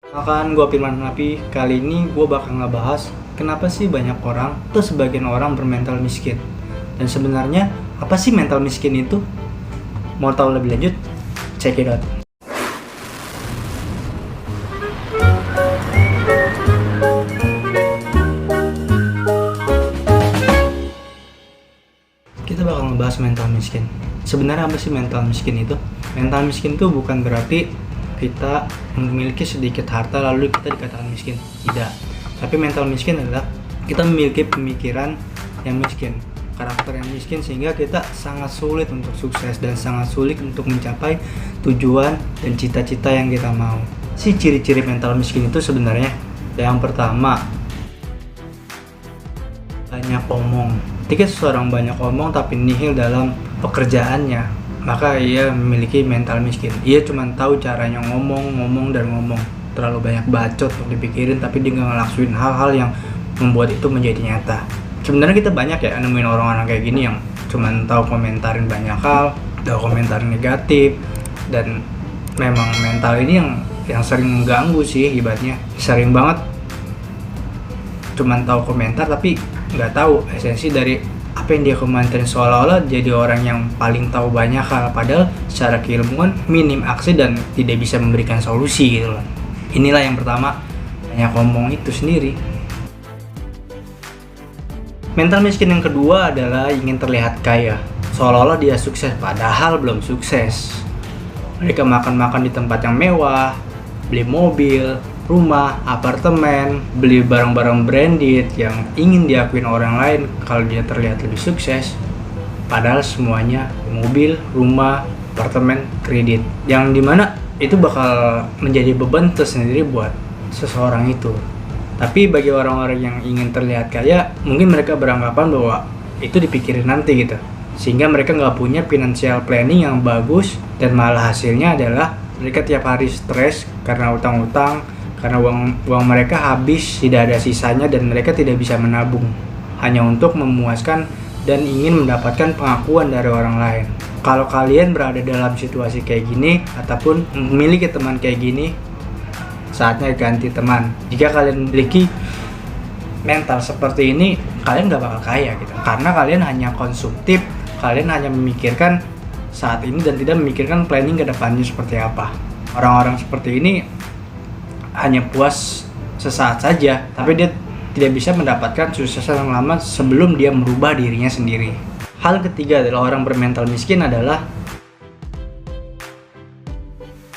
Makan gue Firman Hanafi. Kali ini gue bakal ngebahas kenapa sih banyak orang atau sebagian orang bermental miskin. Dan sebenarnya apa sih mental miskin itu? Mau tahu lebih lanjut? Check it out. Kita bakal ngebahas mental miskin. Sebenarnya apa sih mental miskin itu? Mental miskin itu bukan berarti kita memiliki sedikit harta lalu kita dikatakan miskin. Tidak. Tapi mental miskin adalah kita memiliki pemikiran yang miskin, karakter yang miskin, sehingga kita sangat sulit untuk sukses dan sangat sulit untuk mencapai tujuan dan cita-cita yang kita mau. Si ciri-ciri mental miskin itu sebenarnya yang pertama, banyak omong. Ketika seseorang banyak omong tapi nihil dalam pekerjaannya, maka ia memiliki mental miskin. Ia cuma tahu caranya ngomong, terlalu banyak bacot untuk dipikirin, tapi dia nggak ngelakuin hal-hal yang membuat itu menjadi nyata. Sebenarnya kita banyak ya nemuin orang-orang kayak gini yang cuma tahu komentarin banyak hal, tahu komentarin negatif, dan memang mental ini yang sering mengganggu sih ibaratnya. Sering banget cuma tahu komentar tapi nggak tahu esensi dari apa yang dia komentarin, seolah-olah jadi orang yang paling tahu banyak hal, padahal secara keilmuan minim aksi dan tidak bisa memberikan solusi gitu loh. Inilah yang pertama, banyak ngomong itu sendiri. Mental miskin yang kedua adalah ingin terlihat kaya, seolah-olah dia sukses padahal belum sukses. Mereka makan-makan di tempat yang mewah, beli mobil, rumah, apartemen, beli barang-barang branded yang ingin diakuin orang lain kalau dia terlihat lebih sukses. Padahal semuanya mobil, rumah, apartemen, kredit, yang dimana itu bakal menjadi beban tersendiri buat seseorang itu. Tapi bagi orang-orang yang ingin terlihat kaya, mungkin mereka beranggapan bahwa itu dipikirin nanti gitu, sehingga mereka nggak punya financial planning yang bagus, dan malah hasilnya adalah mereka tiap hari stres karena utang-utang, karena uang mereka habis, tidak ada sisanya, dan mereka tidak bisa menabung hanya untuk memuaskan dan ingin mendapatkan pengakuan dari orang lain. Kalau kalian berada dalam situasi kayak gini ataupun memiliki teman kayak gini, saatnya ganti teman. Jika kalian memiliki mental seperti ini, kalian gak bakal kaya gitu, karena kalian hanya konsumtif, kalian hanya memikirkan saat ini dan tidak memikirkan planning ke depannya seperti apa. Orang-orang seperti ini hanya puas sesaat saja, tapi dia tidak bisa mendapatkan sukses yang lama sebelum dia merubah dirinya sendiri. Hal ketiga adalah orang bermental miskin adalah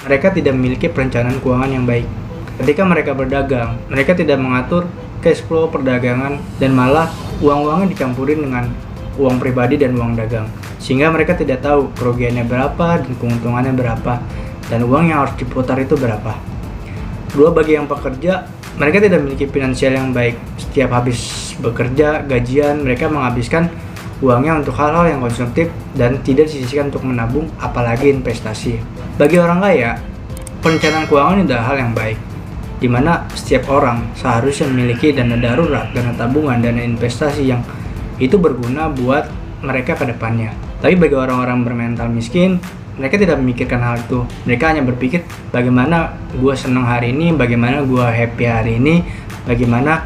mereka tidak memiliki perencanaan keuangan yang baik. Ketika mereka berdagang, mereka tidak mengatur cash flow perdagangan, dan malah uang-uangnya dicampurin dengan uang pribadi dan uang dagang, sehingga mereka tidak tahu kerugiannya berapa dan keuntungannya berapa, dan uang yang harus diputar itu berapa. Dua, bagi yang pekerja, mereka tidak memiliki finansial yang baik. Setiap habis bekerja, gajian, mereka menghabiskan uangnya untuk hal-hal yang konsumtif dan tidak disisihkan untuk menabung, apalagi investasi. Bagi orang kaya, perencanaan keuangan adalah hal yang baik, di mana setiap orang seharusnya memiliki dana darurat, dana tabungan, dana investasi yang itu berguna buat mereka ke depannya. Tapi bagi orang-orang bermental miskin, mereka tidak memikirkan hal itu. Mereka hanya berpikir bagaimana gue senang hari ini, bagaimana gue happy hari ini, bagaimana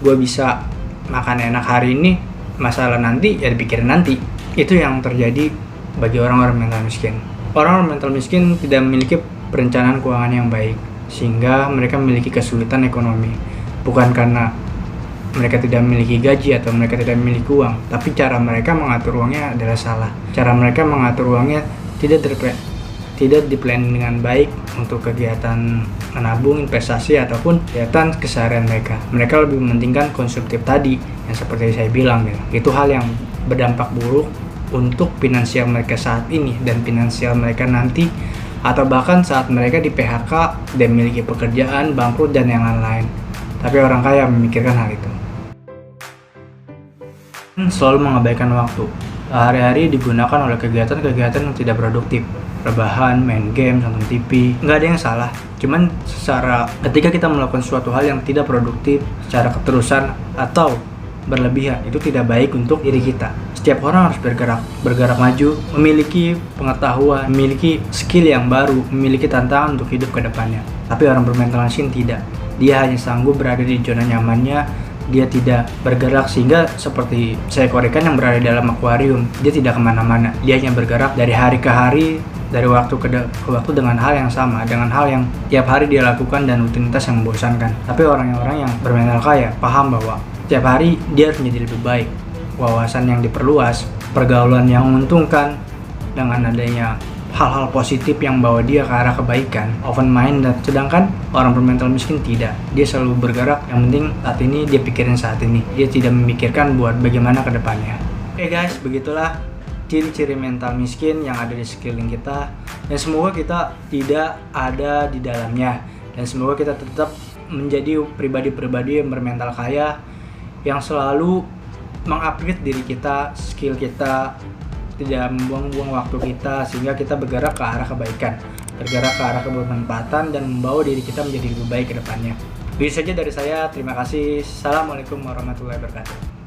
gue bisa makan enak hari ini, masalah nanti ya dipikirin nanti. Itu yang terjadi bagi orang-orang mental miskin. Orang-orang mental miskin tidak memiliki perencanaan keuangan yang baik, sehingga mereka memiliki kesulitan ekonomi. Bukan karena mereka tidak memiliki gaji atau mereka tidak memiliki uang, tapi cara mereka mengatur uangnya adalah salah. Cara mereka mengatur uangnya tidak diplanning dengan baik untuk kegiatan menabung, investasi, ataupun kegiatan keseharian mereka. Mereka lebih mementingkan konsumtif tadi, yang seperti saya bilang gitu. Itu hal yang berdampak buruk untuk finansial mereka saat ini dan finansial mereka nanti, atau bahkan saat mereka di PHK dan memiliki pekerjaan, bangkrut, dan yang lain-lain. Tapi orang kaya memikirkan hal itu. Selalu mengabaikan waktu. Hari-hari digunakan oleh kegiatan-kegiatan yang tidak produktif. Rebahan, main game, nonton TV. Nggak ada yang salah. Cuman ketika kita melakukan suatu hal yang tidak produktif secara keterusan atau berlebihan, itu tidak baik untuk diri kita. Setiap orang harus bergerak maju, memiliki pengetahuan, memiliki skill yang baru, memiliki tantangan untuk hidup ke depannya. Tapi orang bermental miskin tidak. Dia hanya sanggup berada di zona nyamannya, dia tidak bergerak, sehingga seperti seekor ikan yang berada dalam akuarium. Dia tidak kemana-mana, dia hanya bergerak dari hari ke hari, dari waktu ke waktu dengan hal yang sama, dengan hal yang tiap hari dia lakukan dan rutinitas yang membosankan. Tapi orang-orang yang bermental kaya paham bahwa tiap hari dia harus menjadi lebih baik, wawasan yang diperluas, pergaulan yang menguntungkan, dengan adanya hal-hal positif yang bawa dia ke arah kebaikan, open mind. Dan sedangkan orang bermental miskin tidak, dia selalu bergerak, yang penting saat ini dia pikirin saat ini, dia tidak memikirkan buat bagaimana ke depannya. Oke guys, begitulah ciri-ciri mental miskin yang ada di sekeliling kita, dan semoga kita tidak ada di dalamnya, dan semoga kita tetap menjadi pribadi-pribadi yang bermental kaya, yang selalu mengupgrade diri kita, skill kita, tidak membuang-buang waktu kita, sehingga kita bergerak ke arah kebaikan, bergerak ke arah kebermanfaatan, dan membawa diri kita menjadi lebih baik ke depannya. Begitu saja dari saya, terima kasih. Assalamualaikum warahmatullahi wabarakatuh.